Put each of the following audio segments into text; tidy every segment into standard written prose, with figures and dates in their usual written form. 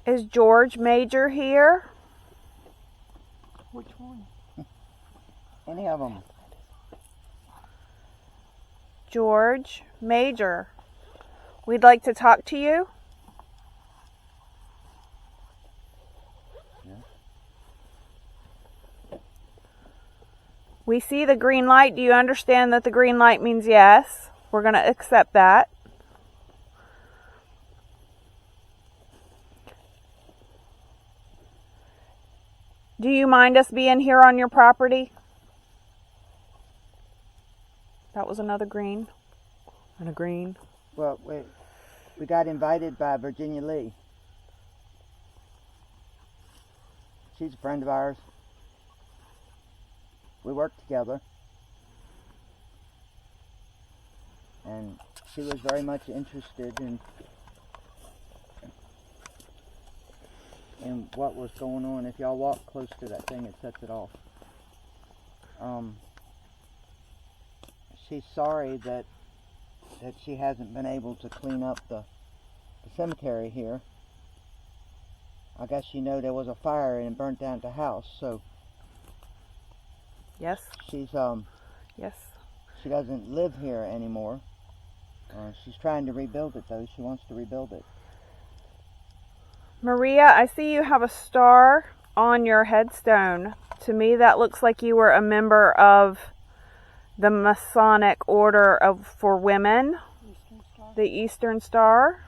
Is George Major here? Which one? Any of them. George Major, we'd like to talk to you. Yeah. We see the green light. Do you understand that the green light means yes? We're going to accept that. Do you mind us being here on your property? That was another green. And a green. Well, we got invited by Virginia Lee. She's a friend of ours. We work together. And she was very much interested in what was going on. If y'all walk close to that thing, it sets it off. She's sorry that she hasn't been able to clean up the cemetery here. I guess you know there was a fire and it burnt down the house, so Yes. she's Yes. she doesn't live here anymore. She's trying to rebuild it though. She wants to rebuild it. Maria, I see you have a star on your headstone. To me, that looks like you were a member of the Masonic Order for Women, the Eastern Star.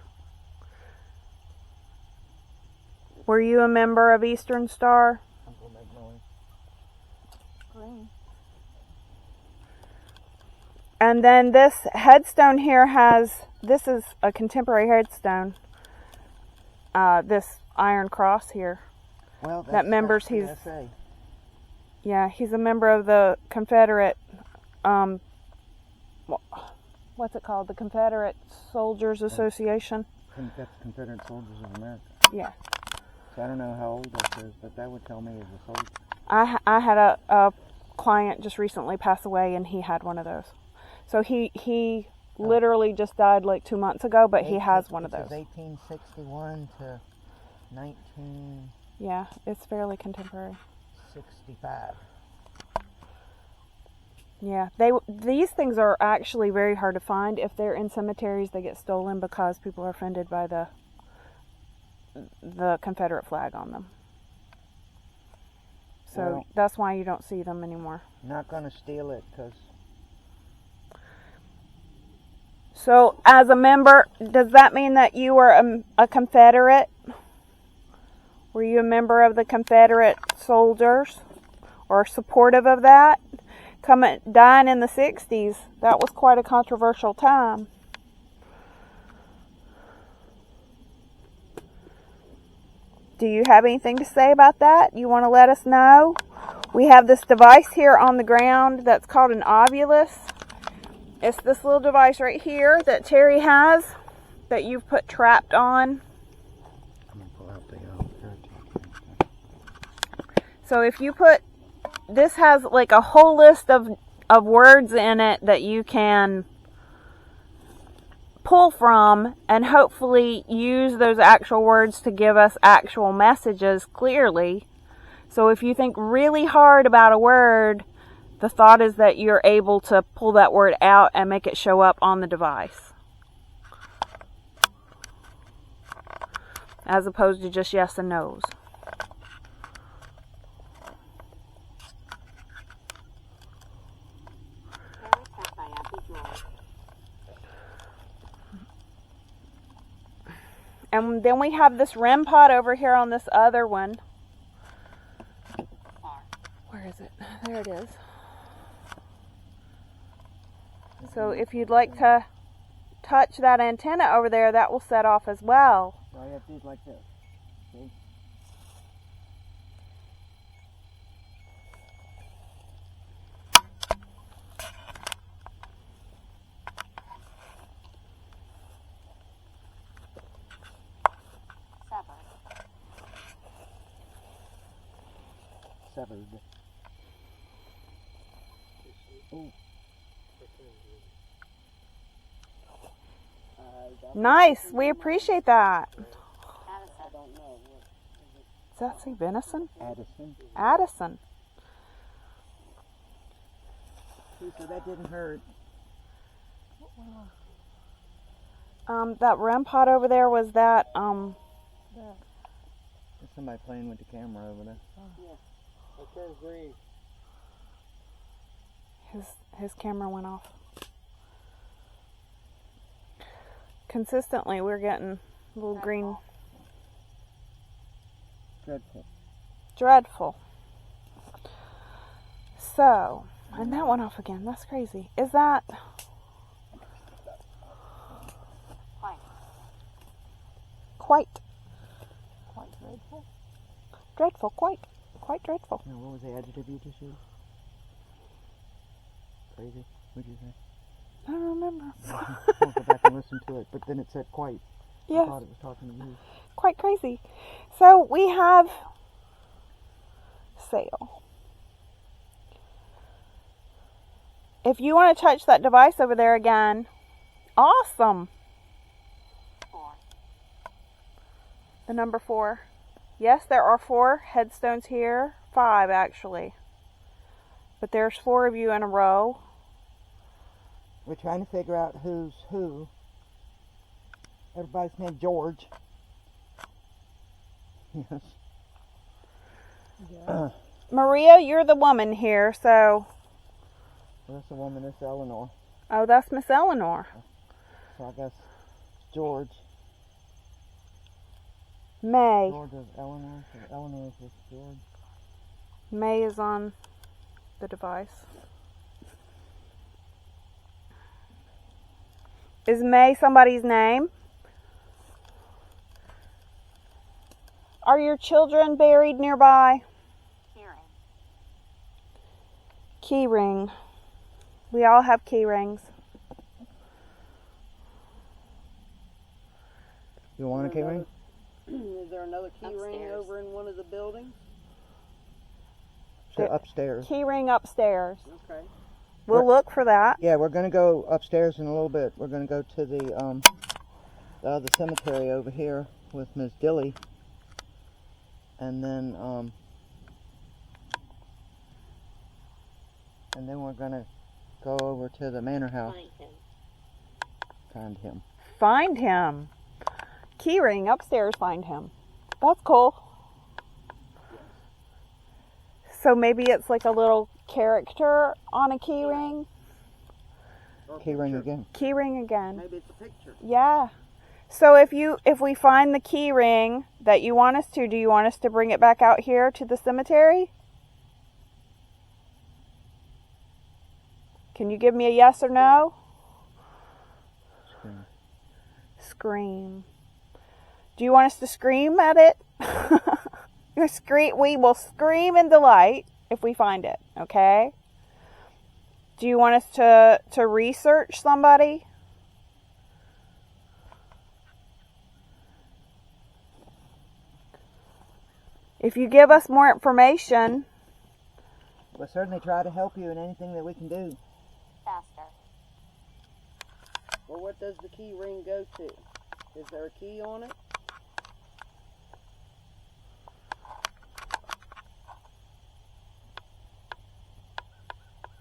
Were you a member of Eastern Star? Green. And then this headstone here this is a contemporary headstone. This iron cross here. Well, That members that's he's PSA. Yeah, he's a member of the Confederate, what's it called? The Confederate Soldiers Association. That's Confederate Soldiers of America. Yeah. So I don't know how old this is, but that would tell me he's a soldier. I had a client just recently pass away, and he had one of those. So he literally just died like 2 months ago, but he has one of those. It says 1861 to 1965. Yeah, it's fairly contemporary. Yeah, these things are actually very hard to find. If they're in cemeteries, they get stolen because people are offended by the Confederate flag on them. So Well, that's why you don't see them anymore. Not gonna steal it, cause So as a member, does that mean that you were a Confederate? Were you a member of the Confederate soldiers or supportive of that? Dying in the 60s, that was quite a controversial time. Do you have anything to say about that? You want to let us know? We have this device here on the ground that's called an ovulus. It's this little device right here that Terry has that you've put trapped on. I'm gonna pull out the So if you put, this has like a whole list of words in it that you can pull from and hopefully use those actual words to give us actual messages clearly. So if you think really hard about a word, the thought is that you're able to pull that word out and make it show up on the device, as opposed to just yes and no's. And then we have this REM pod over here on this other one. Where is it? There it is. So if you'd like to touch that antenna over there, that will set off as well. So I have these like this. See? Severed. Ooh. Nice. We appreciate that. I don't know. Does that say venison? Addison. Addison. See, so that didn't hurt. That REM pod over there, was that, There's somebody playing with the camera over there. I turned green. his camera went off. Consistently, we're getting little green. Dreadful. Dreadful. So, and that went off again. That's crazy. Is that... Quite. Quite dreadful. Dreadful, quite. Quite dreadful. Now, what was the adjective you just used? Crazy. What did you say? I don't remember. I'll go back and listen to it. But then it said quite. I Yes, thought it was talking to you. quite crazy. So, we have sale. If you want to touch that device over there again, awesome. The number 4. Yes, there are 4 headstones here. 5, actually. But there's 4 of you in a row. We're trying to figure out who's who. Everybody's named George. Yes. Yeah. Maria, you're the woman here, so... Well, that's the woman, that's Eleanor. Oh, that's Miss Eleanor. So I guess George. May. George is Eleanor. So Eleanor is with George. May is on the device. Is May somebody's name? Are your children buried nearby? Key ring. We all have key rings. You want a key ring? Is there another key ring over in one of the buildings? So upstairs. Key ring upstairs. Okay. We'll look for that. Yeah, we're going to go upstairs in a little bit. We're going to go to the other cemetery over here with Miss Dilly. And then we're going to go over to the manor house. Find him. Find him. Key ring upstairs, find him. That's cool. So maybe it's like a little character on a key ring. Or Key ring picture. again. Key ring again. Maybe it's a picture. Yeah. So if we find the key ring that you want us to, do you want us to bring it back out here to the cemetery? Can you give me a yes or no? Scream. Scream. Do you want us to scream at it? We will scream in delight if we find it, okay? Do you want us to research somebody? If you give us more information, We'll certainly try to help you in anything that we can do. Well, what does the key ring go to? Is there a key on it?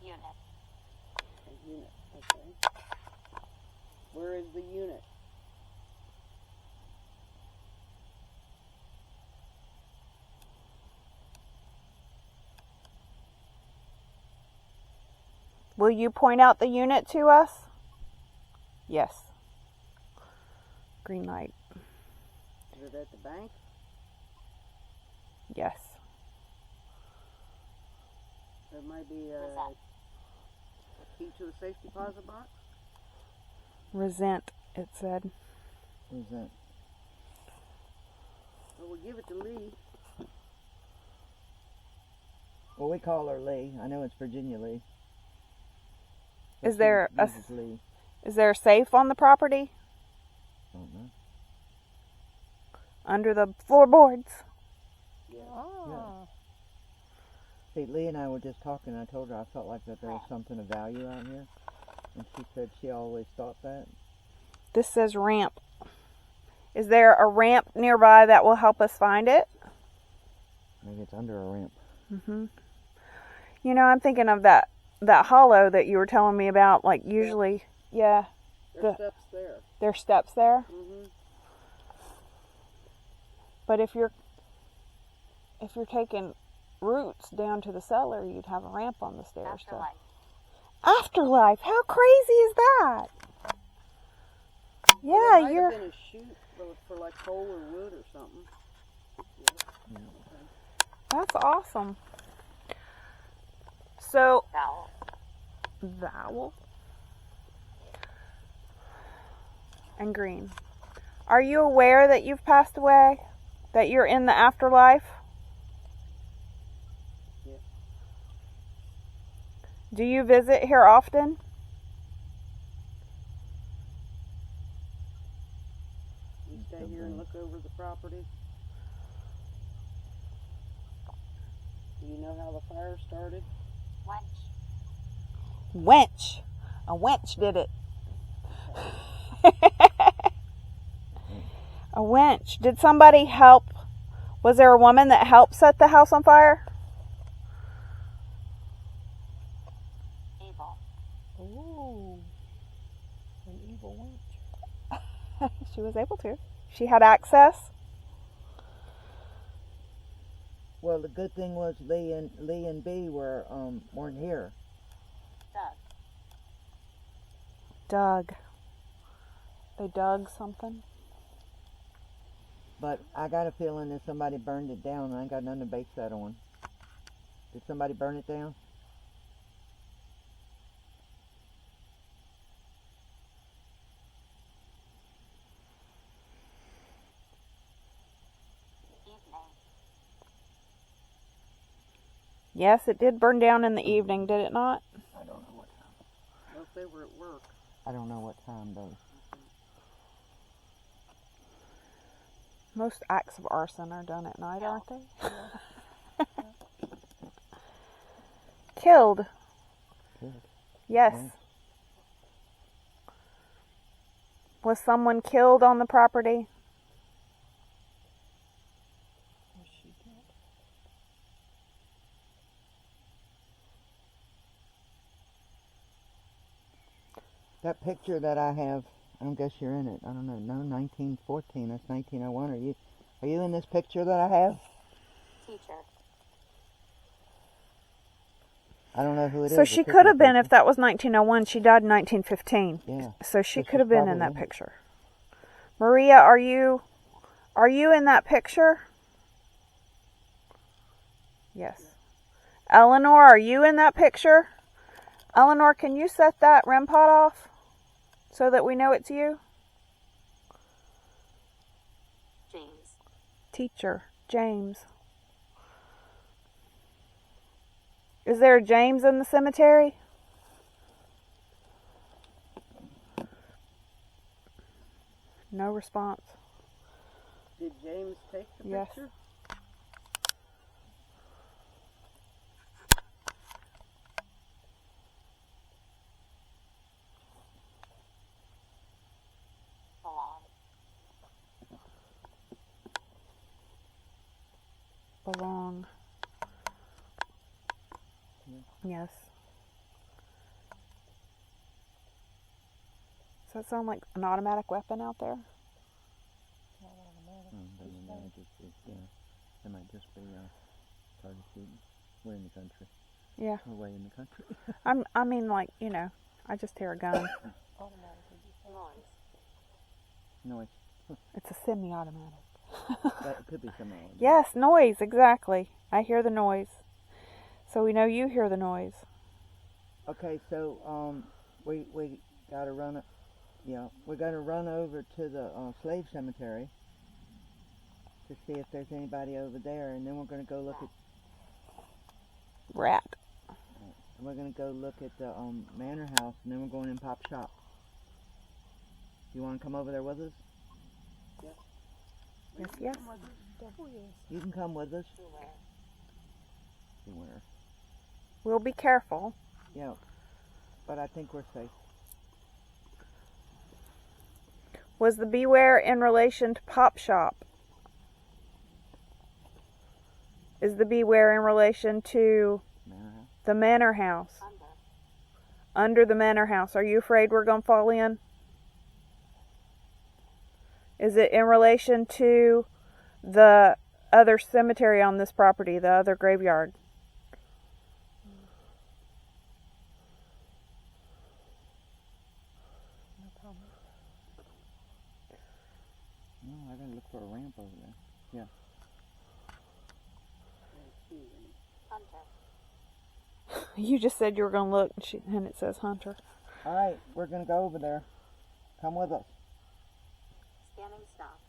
A unit, okay. Where is the unit? will you point out the unit to us? Yes. Green light. Is it at the bank? Yes. There might be a key to a safe deposit box? Resent, it said. Who's that? Well, we'll give it to Lee. Well, we call her Lee. I know it's Virginia Lee. Is there a Mrs. Lee. Is there a safe on the property? I don't know. Under the floorboards? Yeah. See, Lee and I were just talking. I told her I felt like that there was something of value out here. And she said she always thought that. This says ramp. Is there a ramp nearby that will help us find it? Maybe it's under a ramp. You know, I'm thinking of that hollow that you were telling me about. Like usually, yeah, There's steps there. there's steps there. Mm-hmm. But if you're taking roots down to the cellar, you'd have a ramp on the stairs. Afterlife. How crazy is that? Yeah, There might you're. have been a chute for like coal or wood or something. That's awesome. So, vowel and green. Are you aware that you've passed away? That you're in the afterlife? Yeah. Do you visit here often? You stay here and look over the property. Do you know how the fire started? Wench. A wench did it. A wench. Did somebody help? Was there a woman that helped set the house on fire? Evil. Ooh. An evil wench. She was able to. She had access. Well, the good thing was Lee and B weren't here. Dug. They dug something. But I got a feeling that somebody burned it down. I ain't got nothing to base that on. Did somebody burn it down? Evening. Yes, it did burn down in the evening, did it not? I don't know what time. Well, if they were at work. I don't know what time though. Most acts of arson are done at night, aren't they? Killed. Killed. Yes. Yeah. Was someone killed on the property? That picture that I have, I don't guess you're in it. I don't know. No, 1914. That's 1901. Are you in this picture that I have? Teacher. I don't know who it is. So she could have been, if that was 1901. She died in 1915. Yeah. So she So could have she's been in probably that in it. picture. Maria, are you in that picture? Yes. Eleanor, are you in that picture? Eleanor, can you set that REM pod off so that we know it's you? James. Teacher, James. Is there a James in the cemetery? No response. Did James take the Yes. picture? Belong. Yes. Does that sound like an automatic weapon out there? They might just be target shooting. We're in the country. Yeah. We're way in the country. I mean, like, you know, I just hear a gun. Noise. It's a semi-automatic. That could be some. Yes, noise, exactly. I hear the noise. So we know you hear the noise. Okay, so we gotta run it. Yeah, we're gonna run over to the slave cemetery to see if there's anybody over there, and then we're gonna go look at. Rat. We're gonna go look at the manor house, and then we're going in Pop Shop. You want to come over there with us? Yes, yes. You can come with us. Beware. We'll be careful. Yeah, but I think we're safe. Was the beware in relation to Pop Shop? Is the beware in relation to the manor house? Under. Under the manor house. Are you afraid we're going to fall in? Is it in relation to the other cemetery on this property, the other graveyard? No, I gotta look for a ramp over there. Hunter. You just said you were going to look, and it says Hunter. Alright, we're gonna go over there. Come with us. Scanning stop.